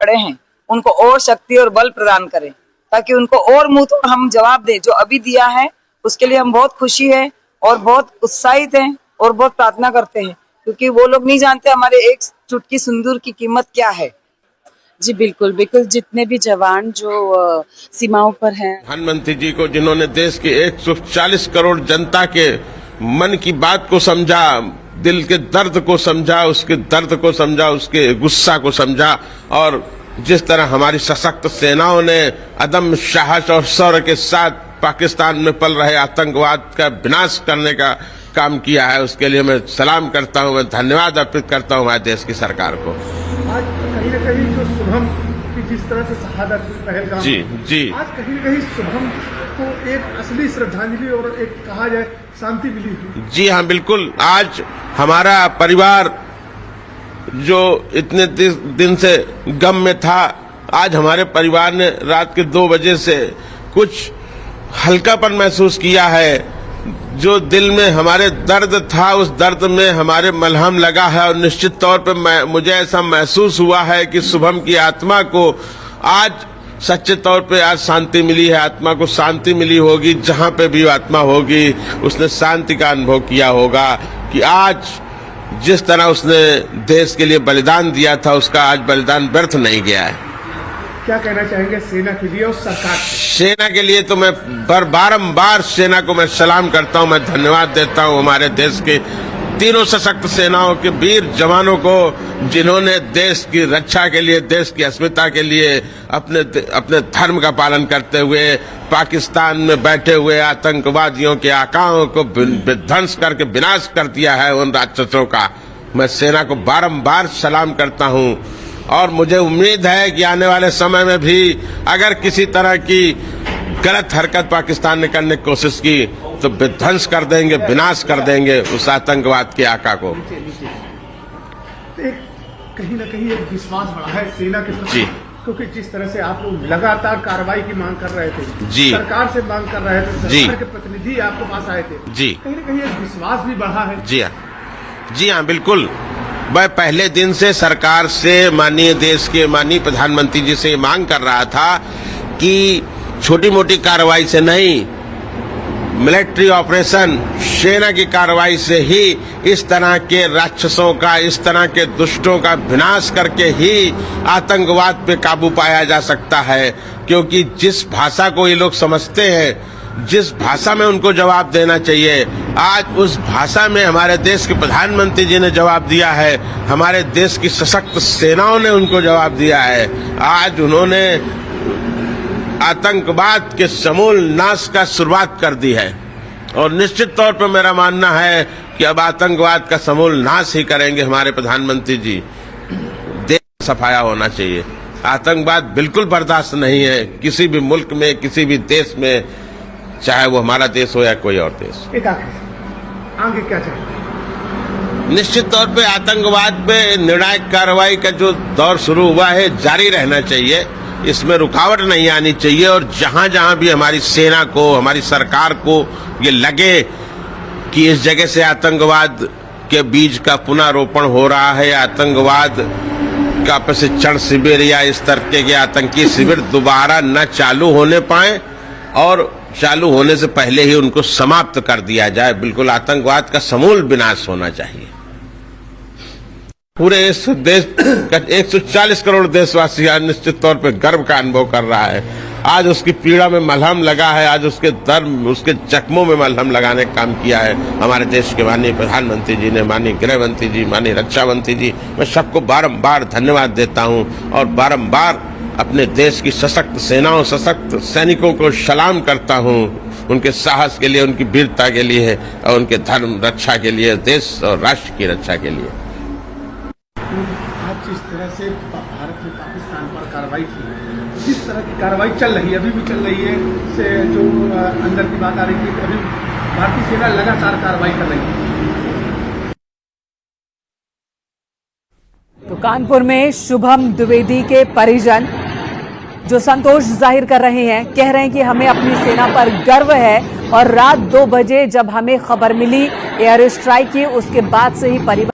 खड़े हैं उनको और शक्ति और बल प्रदान करें, ताकि उनको और मुंह तोड़ हम जवाब दें। जो अभी दिया है उसके लिए हम बहुत खुशी है और बहुत उत्साहित हैं और बहुत प्रार्थना करते हैं, क्योंकि वो लोग नहीं जानते हमारे एक चुटकी सिंदूर की कीमत क्या है। जी बिल्कुल बिल्कुल, जितने भी जवान जो सीमाओं पर हैं, प्रधानमंत्री जी को जिन्होंने देश की 140 करोड़ जनता के मन की बात को समझा, दिल के दर्द को समझा, उसके दर्द को समझा, उसके गुस्सा को समझा, और जिस तरह हमारी सशक्त सेनाओं ने अदम्य साहस और शौर्य के साथ पाकिस्तान में पल रहे आतंकवाद का विनाश करने का काम किया है, उसके लिए मैं सलाम करता हूं, मैं धन्यवाद अर्पित करता हूं हमारे देश की सरकार को। आज कहीं न कहीं जो शुभम की जिस तरह से शहादत पहलगाम, जी जी, आज कहीं न कहीं शुभम को एक असली श्रद्धांजलि और एक कहा जाए शांति मिली। जी हाँ, बिल्कुल। आज हमारा परिवार जो इतने दिन से गम में था, आज हमारे परिवार ने रात के 2 बजे से कुछ हल्कापन महसूस किया है। जो दिल में हमारे दर्द था, उस दर्द में हमारे मलहम लगा है, और निश्चित तौर पे मुझे ऐसा महसूस हुआ है कि शुभम की आत्मा को आज सच्चे तौर पे आज शांति मिली है। आत्मा को शांति मिली होगी, जहां पे भी आत्मा होगी उसने शांति का अनुभव किया होगा कि आज जिस तरह उसने देश के लिए बलिदान दिया था, उसका आज बलिदान व्यर्थ नहीं गया है। क्या कहना चाहेंगे सेना के लिए और सरकार से? सेना के लिए तो मैं बारंबार सेना को मैं सलाम करता हूं, मैं धन्यवाद देता हूं हमारे देश के तीनों सशक्त सेनाओं के वीर जवानों को, जिन्होंने देश की रक्षा के लिए, देश की अस्मिता के लिए अपने धर्म का पालन करते हुए पाकिस्तान में बैठे हुए आतंकवादियों के आकाओं को विध्वंस करके विनाश कर दिया है, उन राक्षसों का। मैं सेना को बारंबार सलाम करता हूं, और मुझे उम्मीद है कि आने वाले समय में भी अगर किसी तरह की गलत हरकत पाकिस्तान ने करने की कोशिश की तो विध्वंस कर देंगे, विनाश कर देंगे उस आतंकवाद के आका को। एक कहीं न कहीं एक विश्वास बढ़ा है सेना के प्रति, जी, क्योंकि जिस तरह से आप लोग लगातार कार्रवाई की मांग कर रहे थे, जी, सरकार से मांग कर रहे थे, सरकार के प्रतिनिधि आपके पास आए थे, जी, कहीं न कहीं एक विश्वास भी बढ़ा है। जी हाँ, बिल्कुल। मैं पहले दिन से सरकार से, माननीय देश के माननीय प्रधानमंत्री जी से मांग कर रहा था कि छोटी मोटी कार्रवाई से नहीं, मिलिट्री ऑपरेशन, सेना की कार्रवाई से ही इस तरह के राक्षसों का, इस तरह के दुष्टों का विनाश करके ही आतंकवाद पे काबू पाया जा सकता है। क्योंकि जिस भाषा को ये लोग समझते हैं, जिस भाषा में उनको जवाब देना चाहिए, आज उस भाषा में हमारे देश के प्रधानमंत्री जी ने जवाब दिया है, हमारे देश की सशक्त सेनाओं ने उनको जवाब दिया है। आज उन्होंने आतंकवाद के समूल नाश का शुरुआत कर दी है, और निश्चित तौर पर मेरा मानना है कि अब आतंकवाद का समूल नाश ही करेंगे हमारे प्रधानमंत्री जी। देश सफाया होना चाहिए, आतंकवाद बिल्कुल बर्दाश्त नहीं है किसी भी मुल्क में, किसी भी देश में, चाहे वो हमारा देश हो या कोई और देश। एक आगे क्या चाहिए? निश्चित तौर पे आतंकवाद पे निर्णायक कार्रवाई का जो दौर शुरू हुआ है जारी रहना चाहिए, इसमें रुकावट नहीं आनी चाहिए, और जहां जहां भी हमारी सेना को, हमारी सरकार को ये लगे कि इस जगह से आतंकवाद के बीज का पुनरोपण हो रहा है, आतंकवाद का प्रशिक्षण शिविर या इस तरह के आतंकी शिविर दोबारा न चालू होने पाए, और चालू होने से पहले ही उनको समाप्त कर दिया जाए। बिल्कुल आतंकवाद का समूल विनाश होना चाहिए। पूरे इस देश का 140 करोड़ देशवासी आज निश्चित तौर पे गर्व का अनुभव कर रहा है। आज उसकी पीड़ा में मलहम लगा है, आज उसके दर्द, उसके जख्मों में मलहम लगाने का काम किया है हमारे देश के माननीय प्रधानमंत्री जी ने, माननीय गृह मंत्री जी, माननीय रक्षा मंत्री जी। मैं सबको बारंबार धन्यवाद देता हूं, और बारंबार अपने देश की सशक्त सेनाओं, सशक्त सैनिकों को सलाम करता हूं, उनके साहस के लिए, उनकी वीरता के लिए, और उनके धर्म रक्षा के लिए, देश और राष्ट्र की रक्षा के लिए। आज जिस तरह से भारत ने पाकिस्तान पर कार्रवाई की, जिस तरह की कार्रवाई चल रही है, अभी भी चल रही है, से जो अंदर की बात आ रही है, अभी भारतीय सेना लगातार कार्रवाई कर रही है। तो कानपुर में शुभम द्विवेदी के परिजन जो संतोष जाहिर कर रहे हैं, कह रहे हैं कि हमें अपनी सेना पर गर्व है, और रात 2 बजे जब हमें खबर मिली एयर स्ट्राइक की, उसके बाद से ही परिवार